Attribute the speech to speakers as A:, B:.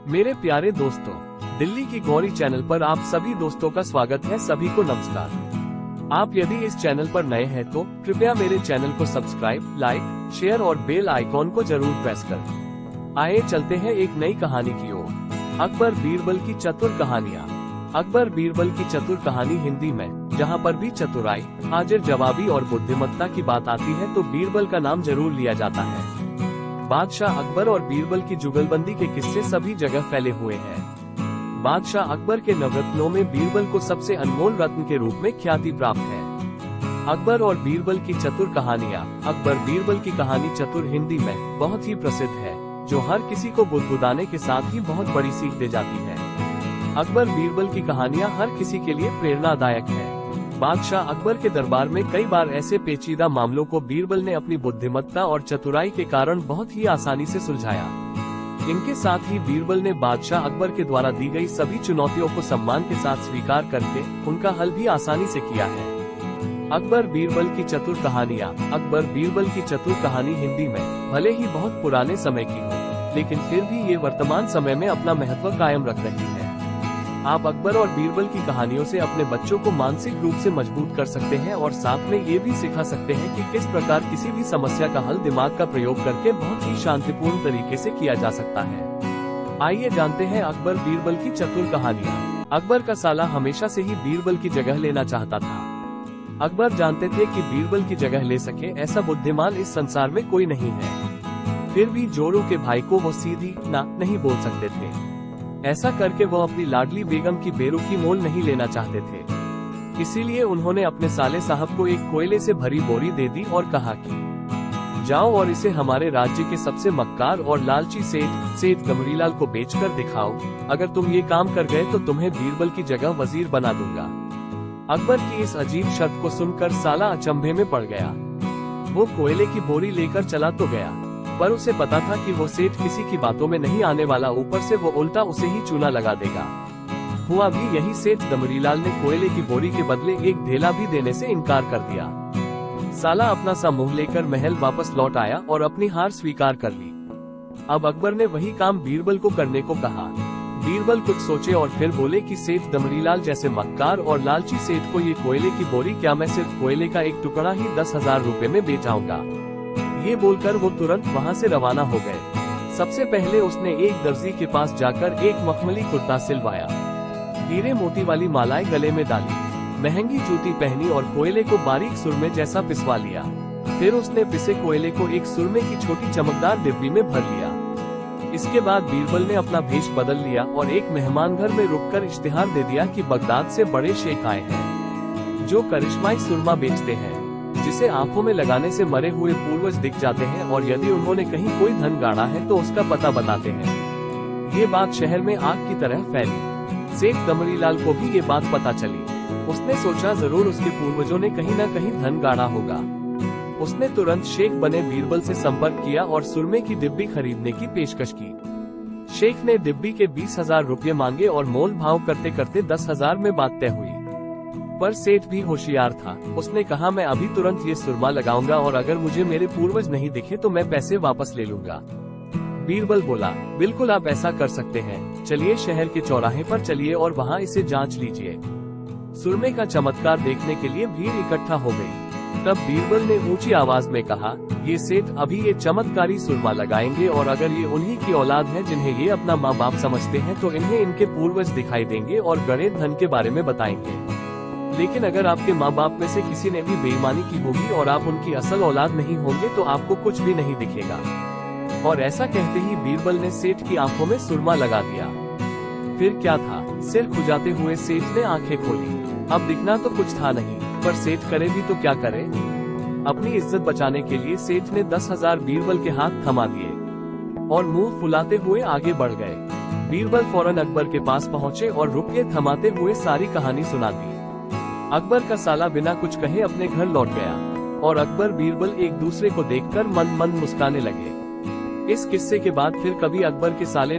A: मेरे प्यारे दोस्तों, दिल्ली की गौरी चैनल पर आप सभी दोस्तों का स्वागत है। सभी को नमस्कार। आप यदि इस चैनल पर नए हैं तो कृपया मेरे चैनल को सब्सक्राइब, लाइक, शेयर और बेल आइकॉन को जरूर प्रेस कर। आइए चलते हैं एक नई कहानी की ओर। अकबर बीरबल की चतुर कहानियाँ। अकबर बीरबल की चतुर कहानी हिंदी में जहाँ पर भी चतुराई, हाजिर जवाबी और बुद्धिमत्ता की बात आती है तो बीरबल का नाम जरूर लिया जाता है। बादशाह अकबर और बीरबल की जुगलबंदी के किस्से सभी जगह फैले हुए हैं। बादशाह अकबर के नवरत्नों में बीरबल को सबसे अनमोल रत्न के रूप में ख्याति प्राप्त है। अकबर और बीरबल की चतुर कहानियाँ। अकबर बीरबल की कहानी चतुर हिंदी में बहुत ही प्रसिद्ध है, जो हर किसी को बुदबुदाने के साथ ही बहुत बड़ी सीख दे जाती है। अकबर बीरबल की कहानियाँ हर किसी के लिए प्रेरणादायक है। बादशाह अकबर के दरबार में कई बार ऐसे पेचीदा मामलों को बीरबल ने अपनी बुद्धिमत्ता और चतुराई के कारण बहुत ही आसानी से सुलझाया। इनके साथ ही बीरबल ने बादशाह अकबर के द्वारा दी गई सभी चुनौतियों को सम्मान के साथ स्वीकार करके उनका हल भी आसानी से किया है। अकबर बीरबल की चतुर कहानियाँ। अकबर बीरबल की चतुर कहानी हिंदी में भले ही बहुत पुराने समय की हो, लेकिन फिर भी ये वर्तमान समय में अपना महत्व कायम रख रही है। आप अकबर और बीरबल की कहानियों से अपने बच्चों को मानसिक रूप से मजबूत कर सकते हैं और साथ में ये भी सिखा सकते हैं कि किस प्रकार किसी भी समस्या का हल दिमाग का प्रयोग करके बहुत ही शांतिपूर्ण तरीके से किया जा सकता है। आइए जानते हैं अकबर बीरबल की चतुर कहानियाँ। अकबर का साला हमेशा से ही बीरबल की जगह लेना चाहता था। अकबर जानते थे कि बीरबल की जगह ले सके ऐसा बुद्धिमान इस संसार में कोई नहीं है। फिर भी जोरू के भाई को वो सीधी ना नहीं बोल सकते थे। ऐसा करके वो अपनी लाडली बेगम की बेरुखी मोल नहीं लेना चाहते थे। इसीलिए उन्होंने अपने साले साहब को एक कोयले से भरी बोरी दे दी और कहा कि जाओ और इसे हमारे राज्य के सबसे मक्कार और लालची सेठ गमरीलाल को बेचकर दिखाओ। अगर तुम ये काम कर गए तो तुम्हें बीरबल की जगह वजीर बना दूंगा। अकबर की इस अजीब शर्त को सुनकर साला अचंभे में पड़ गया। वो कोयले की बोरी लेकर चला तो गया, पर उसे पता था कि वो सेठ किसी की बातों में नहीं आने वाला, ऊपर से वो उल्टा उसे ही चूना लगा देगा। हुआ भी यही। सेठ गमरीलाल ने कोयले की बोरी के बदले एक ढेला भी देने से इनकार कर दिया। साला अपना सा मुंह लेकर महल वापस लौट आया और अपनी हार स्वीकार कर ली। अब अकबर ने वही काम बीरबल को करने को कहा। बीरबल कुछ सोचे और फिर बोले कि सेठ गमरीलाल जैसे मक्कार और लालची सेठ को ये कोयले की बोरी क्या, मैं सिर्फ कोयले का एक टुकड़ा ही 10,000 रुपए में बेचाऊंगा। ये बोलकर वो तुरंत वहाँ से रवाना हो गए। सबसे पहले उसने एक दर्जी के पास जाकर एक मखमली कुर्ता सिलवाया, हीरे मोती वाली मालाएं गले में डाली, महंगी जूती पहनी और कोयले को बारीक सुरमे जैसा पिसवा लिया। फिर उसने पिसे कोयले को एक सुरमे की छोटी चमकदार डिब्बी में भर लिया। इसके बाद बीरबल ने अपना भेष बदल लिया और एक मेहमान घर में रुककर इश्तिहार दे दिया कि बगदाद से बड़े शेख आए हैं, जो करिश्माई सुरमा बेचते हैं, जिसे आंखों में लगाने से मरे हुए पूर्वज दिख जाते हैं और यदि उन्होंने कहीं कोई धन गाड़ा है तो उसका पता बताते हैं। ये बात शहर में आग की तरह फैली। सेठ गमरीलाल को भी ये बात पता चली। उसने सोचा जरूर उसके पूर्वजों ने कहीं न कहीं धन गाड़ा होगा। उसने तुरंत शेख बने बीरबल से संपर्क किया और सुरमे की डिब्बी खरीदने की पेशकश की। शेख ने डिब्बी के 20,000 रुपये मांगे और मोल भाव करते करते 10,000 में बात तय हुई। पर सेठ भी होशियार था। उसने कहा, मैं अभी तुरंत ये सुरमा लगाऊंगा और अगर मुझे मेरे पूर्वज नहीं दिखे तो मैं पैसे वापस ले लूंगा। बीरबल बोला, बिल्कुल आप ऐसा कर सकते हैं। चलिए शहर के चौराहे पर चलिए और वहाँ इसे जांच लीजिए। सुरमे का चमत्कार देखने के लिए भीड़ इकट्ठा हो गई। तब बीरबल ने ऊंची आवाज में कहा, ये सेठ अभी ये चमत्कारी सुरमा लगाएंगे और अगर ये उन्हीं की औलाद है जिन्हें ये अपना माँ बाप समझते हैं तो इन्हें इनके पूर्वज दिखाई देंगे और गड़े धन के बारे में बताएंगे। लेकिन अगर आपके माँ बाप में से किसी ने भी बेईमानी की होगी और आप उनकी असल औलाद नहीं होंगे तो आपको कुछ भी नहीं दिखेगा। और ऐसा कहते ही बीरबल ने सेठ की आंखों में सुरमा लगा दिया। फिर क्या था, सिर खुजाते हुए सेठ ने आंखें खोली। अब दिखना तो कुछ था नहीं, पर सेठ करे भी तो क्या करे। अपनी इज्जत बचाने के लिए सेठ ने 10,000 बीरबल के हाथ थमा दिए और मुंह फुलाते हुए आगे बढ़ गए। बीरबल फौरन अकबर के पास पहुँचे और रुपये थमाते हुए सारी कहानी सुना दी। अकबर का साला बिना कुछ कहे अपने घर लौट गया और अकबर बीरबल एक दूसरे को देखकर मन मन मुस्काने लगे। इस किस्से के बाद फिर कभी अकबर के साले